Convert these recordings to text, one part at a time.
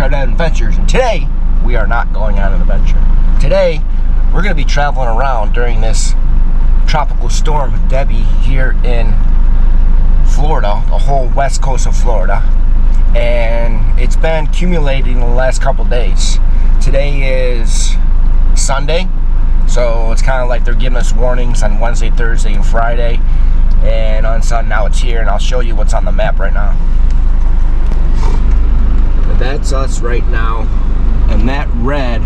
uncharted adventures. And today, we are not going on an adventure. Today, we're going to be traveling around during this tropical storm, Debby, here in Florida, the whole west coast of Florida. And it's been accumulating the last couple days. Today is Sunday, so it's kind of like they're giving us warnings on Wednesday, Thursday, and Friday. And on Sunday, now it's here, and I'll show you what's on the map right now. That's us right now, and that red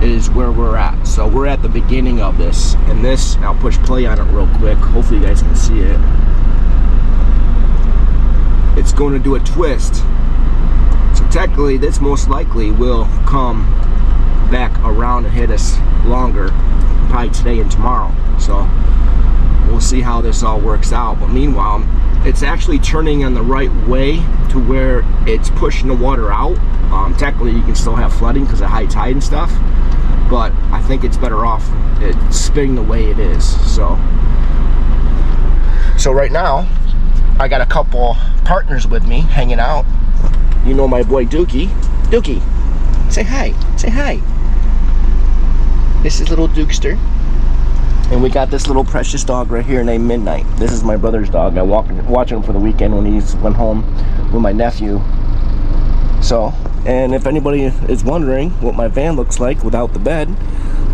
is where we're at. So we're at the beginning of this, and this, I'll push play on it real quick. Hopefully you guys can see it. It's going to do a twist. So technically, this most likely will come back around and hit us longer, probably today and tomorrow. So we'll see how this all works out. But meanwhile, it's actually turning in the right way to where it's pushing the water out. Technically, you can still have flooding because of high tide and stuff, but I think it's better off it's spinning the way it is. So right now, I got a couple partners with me hanging out. You know my boy Dookie. Dookie, say hi. Say hi. This is little Dukester. And we got this little precious dog right here named Midnight. This is my brother's dog. I watched him for the weekend when he went home with my nephew. So, and if anybody is wondering what my van looks like without the bed,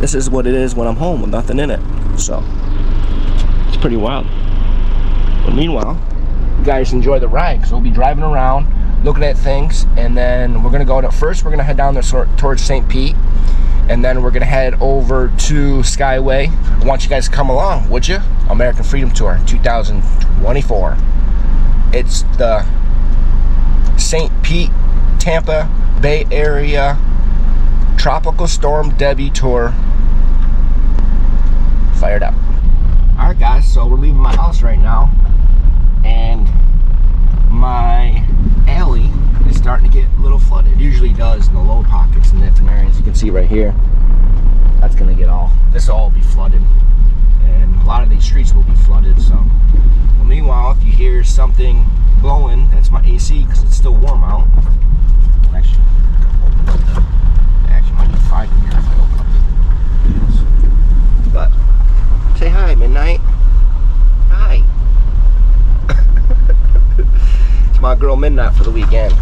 this is what it is when I'm home with nothing in it. So, it's pretty wild. But meanwhile, you guys enjoy the ride, because we'll be driving around, looking at things, and then we're going to go to, first we're going to head down there towards St. Pete. And then we're gonna head over to Skyway. I want you guys to come along, would you? American Freedom Tour 2024. It's the St. Pete, Tampa Bay Area Tropical Storm Debby Tour. Fired up. Alright guys, so we're leaving my house right now. And my alley is starting to get a little flooded. It usually does in the low pockets in different areas. You can see right here, that's gonna get this will all be flooded, and a lot of these streets will be flooded. So, well, meanwhile, if you hear something blowing, that's my AC because it's still warm out. Actually, might be fine in here if I open up the. But say hi, Midnight. Hi. It's my girl Midnight for the weekend.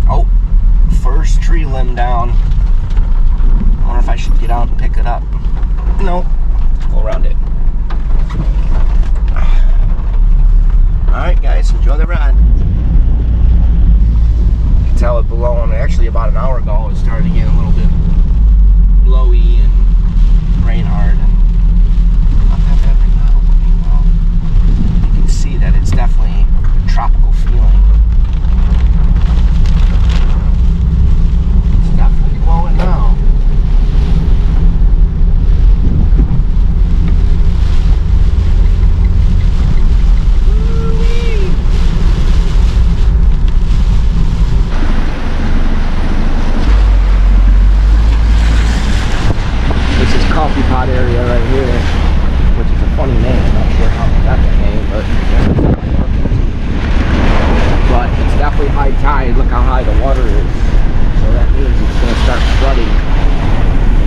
Oh, first tree limb down. I wonder if I should get out and pick it up. No, go around it. Alright guys, enjoy the ride. You can tell it blowing. Actually, about an hour ago, it started to get a little bit blowy and rain hard. And not that bad right now, but meanwhile, you can see that it's definitely a tropical feeling. It's definitely blowing now. Coffee pot area right here, which is a funny name. I'm not sure how they got that name, but it's definitely high tide. Look how high the water is. So that means it's going to start flooding in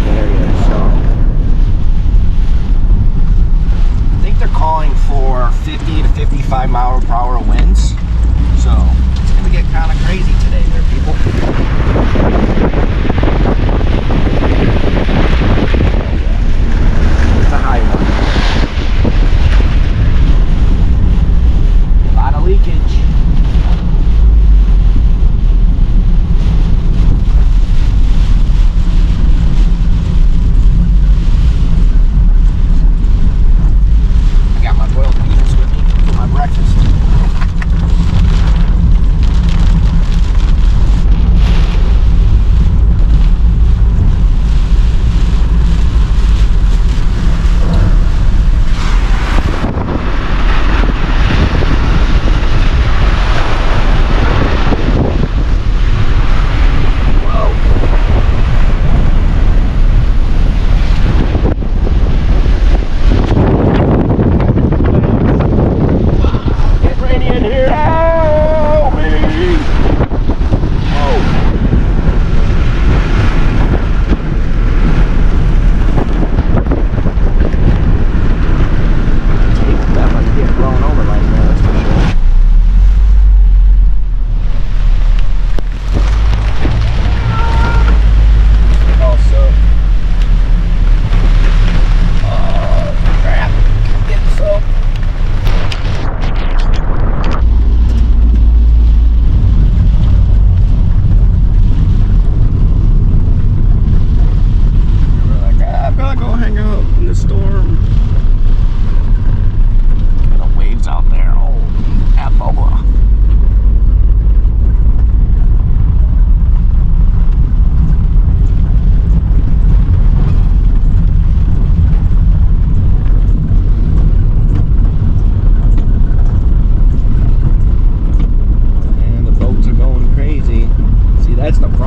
the area. So I think they're calling for 50 to 55 mile per hour winds. So it's going to get kind of crazy today there, people. A high one. A lot of leakage. I got my boiled beans with me for my breakfast.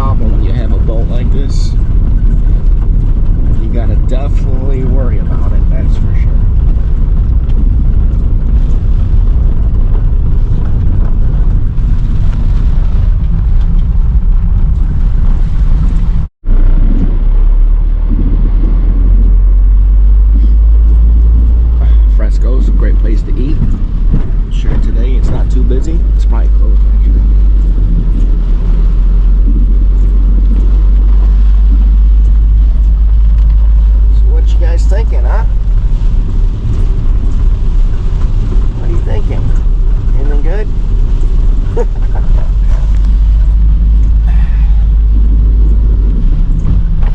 problem when you have a boat like this. You gotta definitely worry about it, that's for sure. Fresco's a great place to eat. Sure, today it's not too busy. It's probably closed actually. So what you guys thinking, huh? What are you thinking? Anything good?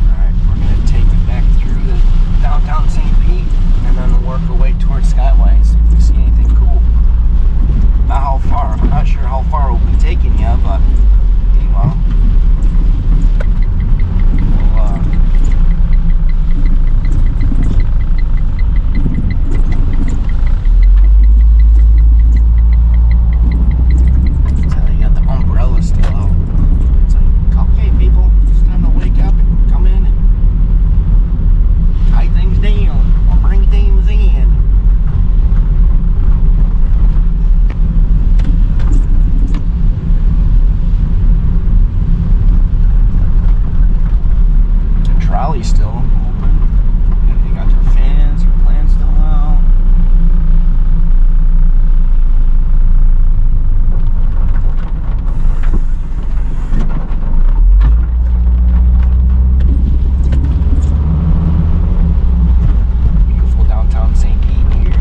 Alright, we're gonna take it back through the downtown St. Pete and then work our way towards Skyway, see if we see anything cool. Not how far. I'm not sure how far we'll be taking you, but meanwhile, so you got the umbrella still out. It's like, okay, people, it's time to wake up and come in and tie things down or bring things in. Trolley's still open. They got their fans, their plans still out. Beautiful downtown St. Pete here.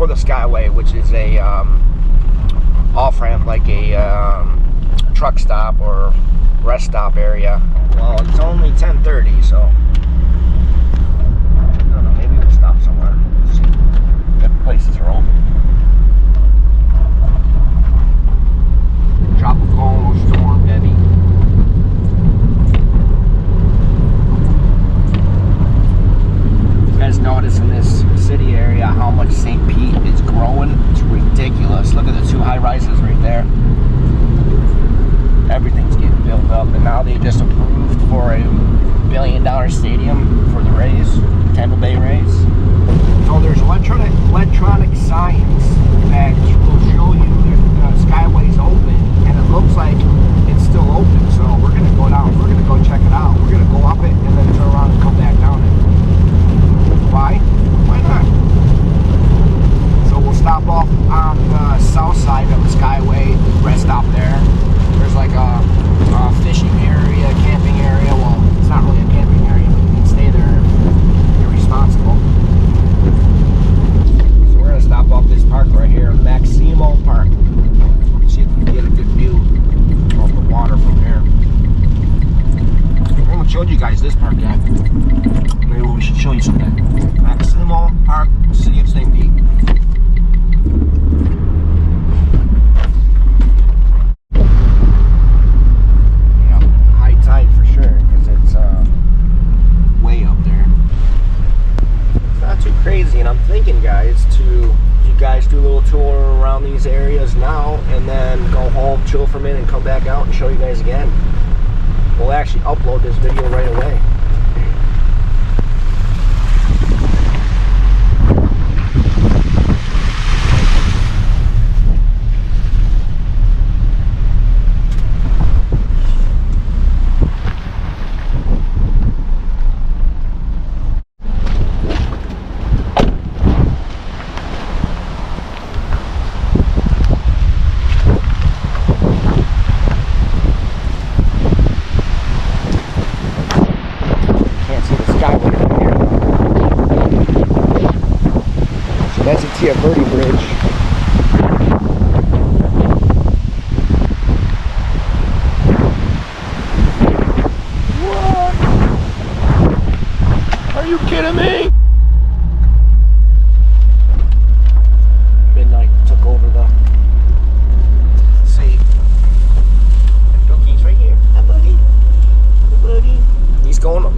The Skyway, which is a off-ramp, like a truck stop or rest stop area. Well, it's only 10:30, so I don't know, maybe we'll stop somewhere. Let's see if places are open. Tropical storm Debby. You guys notice in this city area how much St. Pete is growing? It's ridiculous. Look at the two high rises right there. Everything's getting built up, and now they just approved for a $1 billion stadium for the Rays, Tampa Bay Rays. So there's electronic signs that will show you if the Skyway's open, and it looks like it's still open. So we're gonna go down. We're gonna go check it out. We're gonna go up it and then turn around and come back down it. Why? Why not? So we'll stop off on the south side of the Skyway, rest stop there. There's like a fishing area, camping area. Well, it's not really a camping area, but you can stay there if you're responsible. So we're gonna stop off this park right here, Maximo Park. See if we can get a good view of the water from here. I haven't showed you guys this park yet. Maybe we should show you something. Maximo Park, City of St. Pete. Yeah, high tide for sure, because it's way up there. It's not too crazy, and I'm thinking, guys, you guys do a little tour around these areas now, and then go home, chill for a minute, and come back out and show you guys again. We'll actually upload this video right away.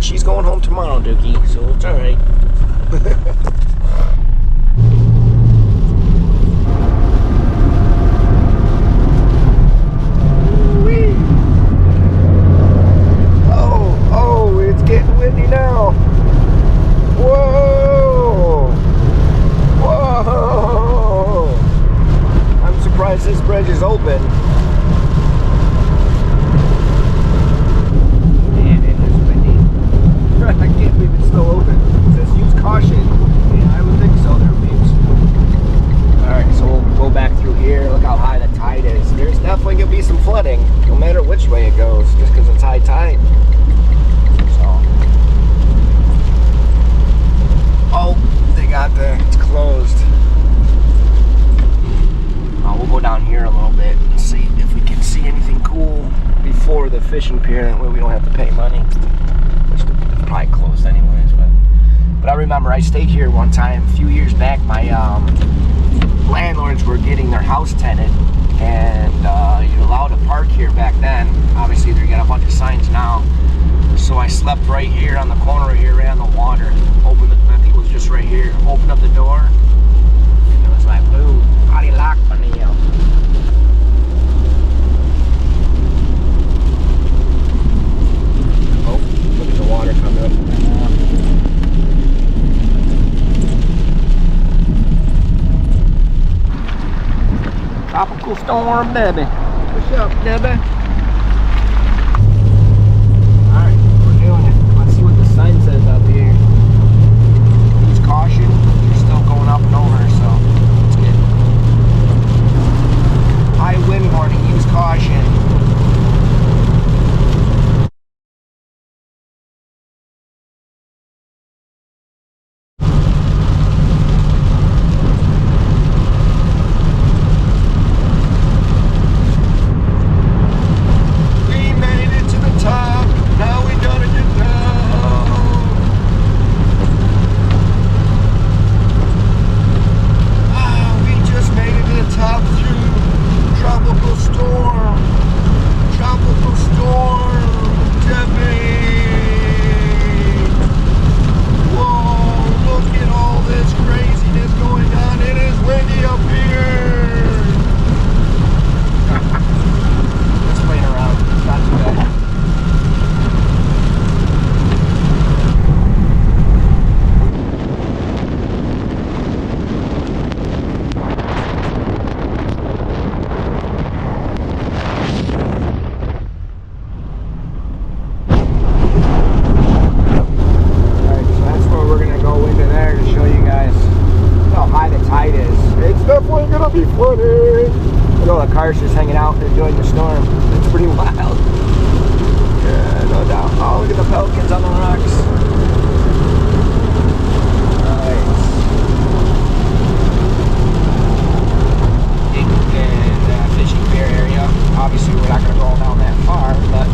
she's going home tomorrow, Dookie, so it's alright. Oh, it's getting windy now. Whoa! Whoa! I'm surprised this bridge is open. I can't believe it's still open. It says use caution. Yeah, I would think so there, babes. Alright, so we'll go back through here. Look how high the tide is. There's definitely going to be some flooding, no matter which way it goes, just because it's high tide. So. Oh, they got it's closed. We'll go down here a little bit and see if we can see anything cool before the fishing pier. That way we don't have to pay money. It's probably closed anyways, but I remember I stayed here one time a few years back. My landlords were getting their house tenant, and you're allowed to park here back then. Obviously they got a bunch of signs now, so I slept right here on the corner here, right on the water. Opened the, I think it was just right here, opened up the door, and it was like, boom, body lock on the look at the water coming up. Tropical storm, Debby. What's up, Debby? Alright, we're doing it. Let's see what the sign says up here. Use caution. You're still going up and over, so it's good. High wind warning, use caution. Be flooded. Look at all the cars just hanging out enjoying the storm. It's pretty wild. Yeah, no doubt. Oh, look at the pelicans on the rocks. Nice. And fishing pier area. Obviously, we're not going to go down that far, but.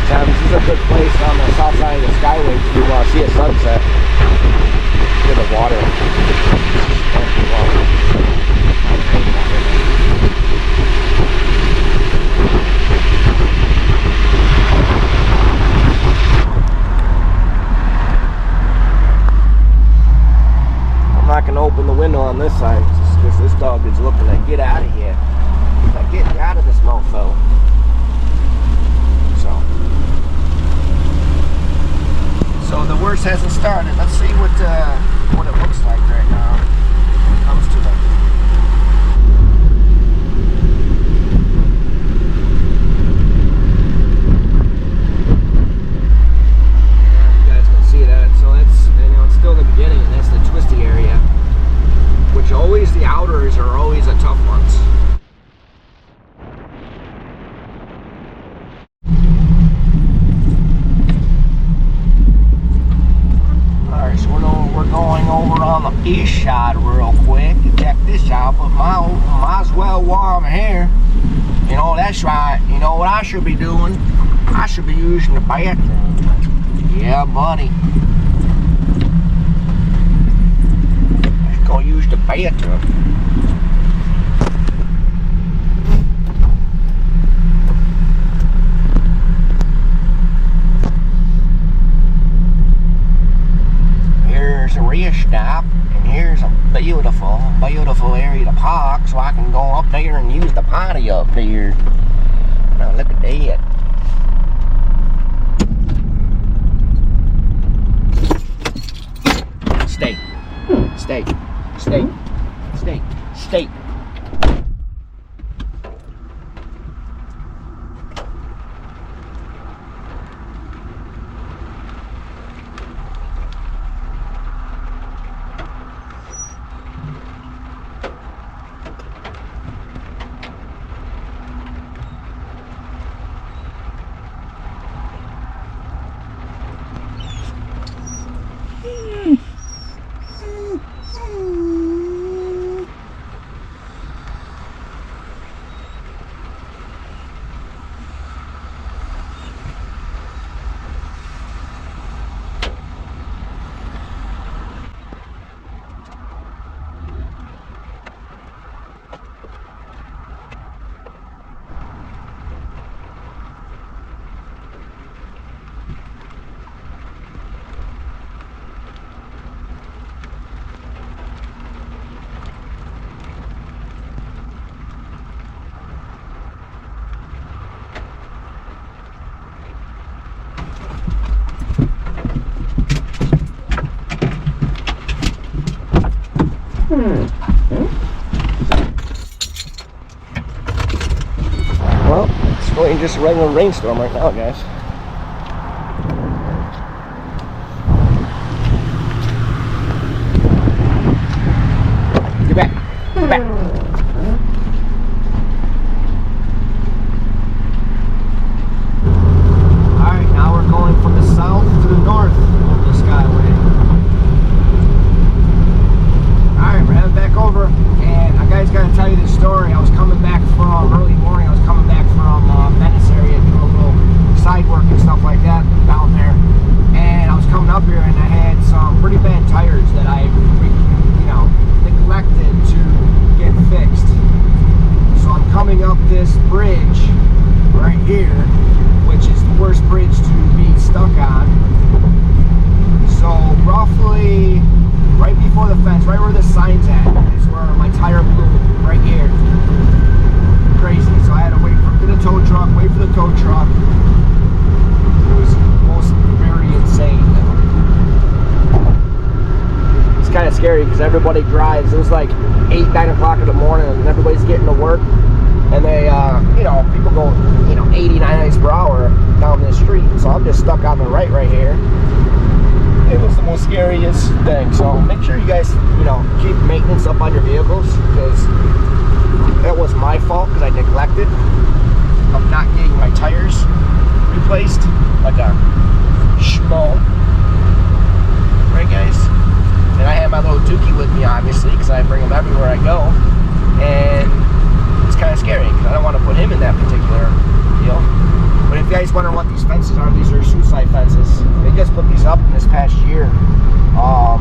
This is a good place on the south side of the Skyway to see a sunset. Look at the water. I'm not going to open the window on this side because this dog is looking like, get out of here. He's like, get out of this mofo. So the worst hasn't started. Let's see what it looks like right now when it comes to guys, you know what I should be doing? I should be using the bathroom. Yeah, buddy. Let's go use the bathroom. Here's a rest stop, and here's a beautiful, beautiful area to park, so I can go up there and use the potty up there. Now look at that. Stay. Stay. Stay. Stay. Stay. Well, it's really just a regular rainstorm right now, guys. Get back. Get back. Alright, now we're going from the south to the north of the Skyway. Alright, we're heading back over, and I guys gotta tell you this story. I was coming back from early morning. I was coming back from Venice area, doing a little side work and stuff like that down there. And I was coming up here, and I had some pretty bad tires that I, neglected to get fixed. So I'm coming up this bridge right here, which is the worst bridge to be stuck on. So roughly right before the fence, right where the sign's at, is where my tire blew, right here. Crazy. So I had to wait for the tow truck, wait for the tow truck. It was most very insane. It's kind of scary because everybody drives. It was like 8, 9 o'clock in the morning, and everybody's getting to work. And they, people go, 80, 90 miles per hour down the street. So I'm just stuck on the right here. It was the most scariest thing. So make sure you guys, keep maintenance up on your vehicles, because that was my fault because I neglected of not getting my tires replaced like a schmo. Right, guys? And I have my little Dookie with me, obviously, because I bring him everywhere I go. And it's kind of scary because I don't want to put him in that particular deal. But if you guys wonder what these fences are, these are suicide fences. They just put these up in this past year. A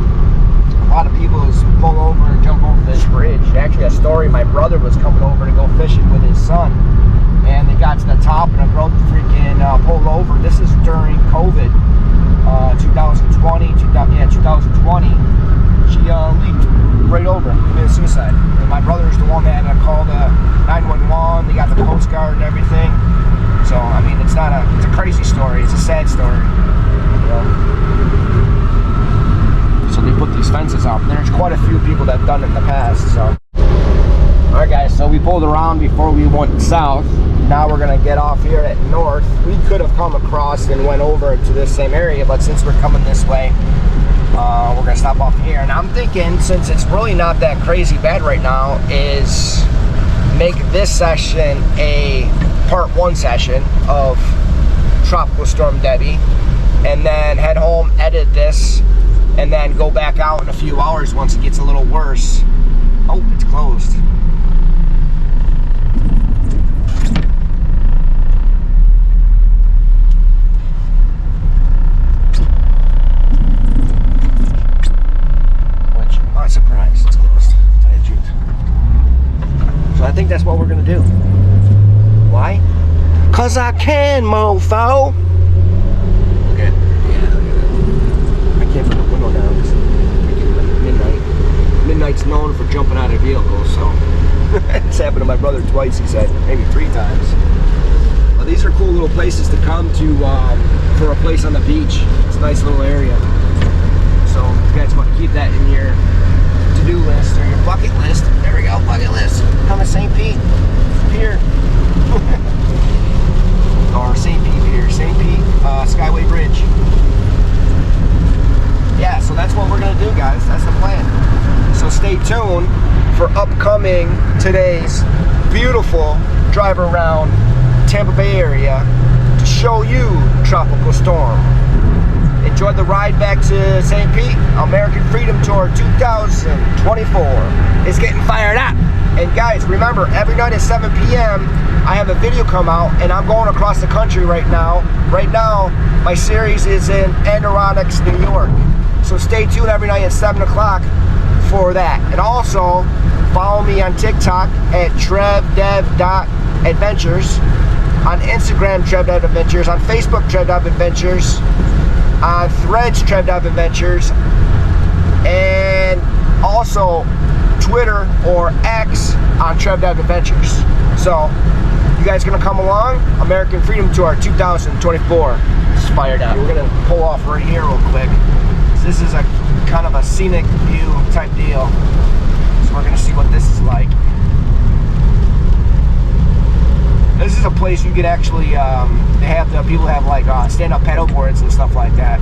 lot of people just pull over and jump over this bridge. Actually, a story, my brother was coming over to go fishing with his son, and they got to the top, and a girl freaking pulled over. This is during COVID, 2020. She leaped right over, committed suicide. And my brother's the one that had to call the 911. They got the Coast Guard and everything. So, I mean, it's a crazy story. It's a sad story. So they put these fences up. There's quite a few people that have done it in the past. So, alright guys, so we pulled around before we went south. Now we're gonna get off here at north. We could have come across and went over to this same area, but since we're coming this way, we're gonna stop off here. And I'm thinking, since it's really not that crazy bad right now, is make this session a part 1 session of Tropical Storm Debby, and then head home, edit this, and then go back out in a few hours once it gets a little worse. Oh, it's closed. 'Cause I can, mofo. Look at, yeah, look at that. I can't put the window down because it's like midnight. Midnight's known for jumping out of vehicles, so. It's happened to my brother twice, he said, maybe 3 times. Well, these are cool little places to come to for a place on the beach. It's a nice little area. So you guys want to keep that in your to-do list or your bucket list. There we go, bucket list. Come to St. Pete Pier. Or St. Pete Pier, St. Pete Skyway Bridge. Yeah, so that's what we're gonna do, guys. That's the plan. So stay tuned for upcoming today's beautiful drive around Tampa Bay area to show you Tropical Storm. Enjoy the ride back to St. Pete. American Freedom Tour 2024 is getting fired up. And guys, remember, every night at 7 p.m. I have a video come out, and I'm going across the country right now. Right now, my series is in Adirondack, New York. So stay tuned every night at 7 o'clock for that. And also, follow me on TikTok at trevdev.adventures, on Instagram, trevdev.adventures, on Facebook, trevdev.adventures, on Threads, trevdev.adventures, and also Twitter or X on trevdev.adventures. So, you guys gonna come along? American Freedom Tour 2024. It's fired up. We're gonna pull off right here real quick. This is a kind of a scenic view type deal. So we're gonna see what this is like. This is a place you could actually, they have the people have like stand-up paddle boards and stuff like that.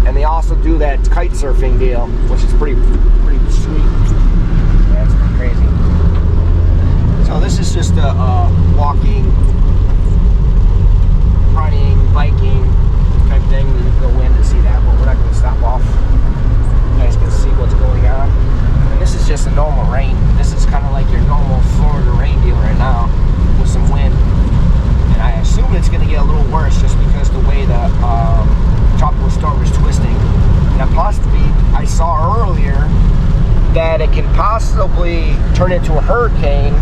And they also do that kite surfing deal, which is pretty sweet. Yeah, it's pretty crazy. So this is just a walking, running, biking type thing. You can go in and see that, but we're not going to stop off. You guys can see what's going on. And this is just a normal rain. This is kind of like your normal Florida rain deal right now with some wind. And I assume it's going to get a little worse just because the way the tropical storm is twisting. Now possibly, I saw earlier that it can possibly turn into a hurricane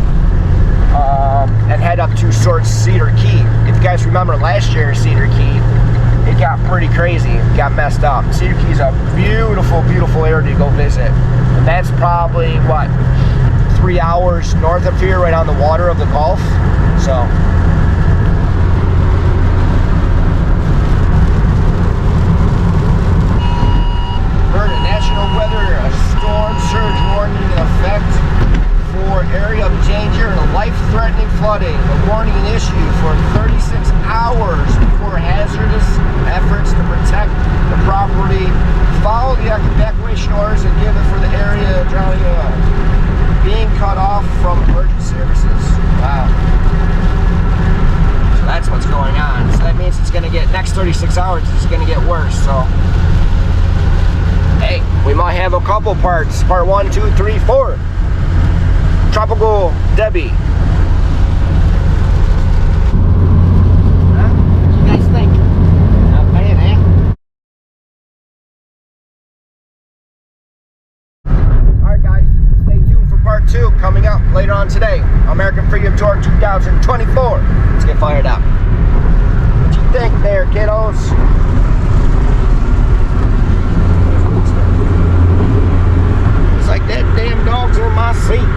and head up to towards Cedar Key. If you guys remember last year, Cedar Key, it got pretty crazy. It got messed up. Cedar Key is a beautiful, beautiful area to go visit. And that's probably, what, 3 hours north of here, right on the water of the Gulf. So, heard a national weather, a storm surge warning in effect for area of danger and a life-threatening flooding. The warning issued for 36 hours before hazardous efforts to protect the property. Follow the evacuation orders and give it for the area drowning being cut off from emergency services. Wow. So that's what's going on. So that means it's going to get, next 36 hours, it's going to get worse. So, hey, we might have a couple parts. Part 1, 2, 3, 4. Tropical Debby. Huh? What do you guys think? Not bad, eh? Alright guys, stay tuned for part 2 coming up later on today. American Freedom Tour 2024. Let's get fired up. What you think there, kiddos? It's like that damn dog's in my seat.